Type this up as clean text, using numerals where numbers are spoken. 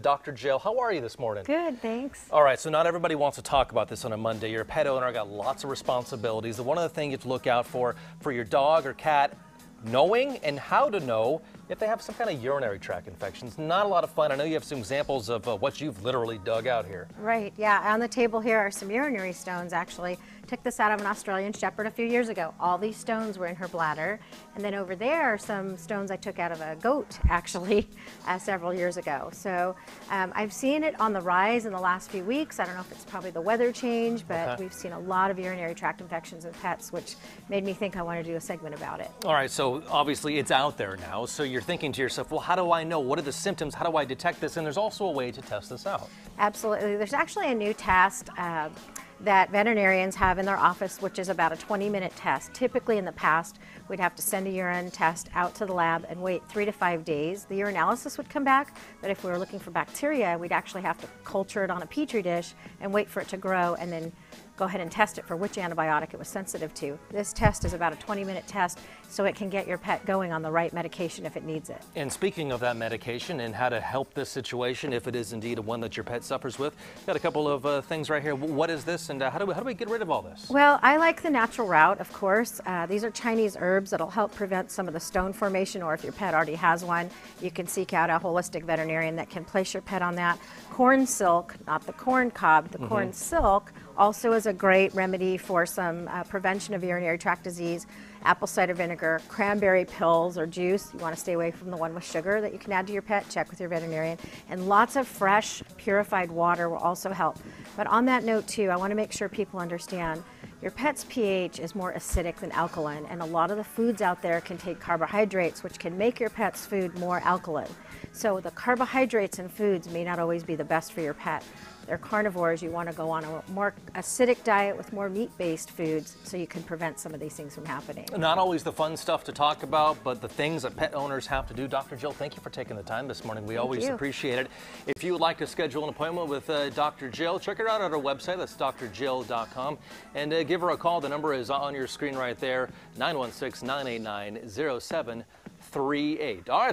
Dr. Jill, how are you this morning? Good, thanks. All right, so not everybody wants to talk about this on a Monday. You're a pet owner, got lots of responsibilities. And one of the things you have to look out for your dog or cat, knowing and how to know if they have some kind of urinary tract infections. Not a lot of fun. I know you have some examples of what you've literally dug out here. Right, yeah. On the table here are some urinary stones, actually. Took this out of an Australian Shepherd a few years ago. All these stones were in her bladder. And then over there are some stones I took out of a goat, actually, several years ago. So I've seen it on the rise in the last few weeks. I don't know if it's probably the weather change, but we've seen a lot of urinary tract infections in pets, which made me think I wanted to do a segment about it. All right, so obviously it's out there now. So you're thinking to yourself, well, how do I know? What are the symptoms? How do I detect this? And there's also a way to test this out. Absolutely. There's actually a new test that veterinarians have in their office, which is about a 20-minute test. Typically in the past, we'd have to send a urine test out to the lab and wait 3 to 5 days. The urinalysis would come back, but if we were looking for bacteria, we'd actually have to culture it on a petri dish and wait for it to grow and then go ahead and test it for which antibiotic it was sensitive to. This test is about a 20-minute test, so it can get your pet going on the right medication if it needs it. And speaking of that medication and how to help this situation, if it is indeed one that your pet suffers with, got a couple of things right here. What is this, and how do we get rid of all this? Well, I like the natural route, of course. These are Chinese herbs that'll help prevent some of the stone formation, or if your pet already has one, you can seek out a holistic veterinarian that can place your pet on that. Corn silk, not the corn cob, the corn silk, also is a great remedy for some prevention of urinary tract disease. Apple cider vinegar, cranberry pills or juice. You want to stay away from the one with sugar that you can add to your pet. Check with your veterinarian. And lots of fresh, purified water will also help. But on that note too, I want to make sure people understand your pet's pH is more acidic than alkaline, and a lot of the foods out there contain carbohydrates, which can make your pet's food more alkaline. So the carbohydrates in foods may not always be the best for your pet. They're carnivores. You want to go on a more acidic diet with more meat-based foods so you can prevent some of these things from happening. Not always the fun stuff to talk about, but the things that pet owners have to do. Dr. Jill, thank you for taking the time this morning. We always appreciate it. If you would like to schedule an appointment with Dr. Jill, check her out at our website. That's drjill.com. And give her a call. The number is on your screen right there, 916-989-0738. All right.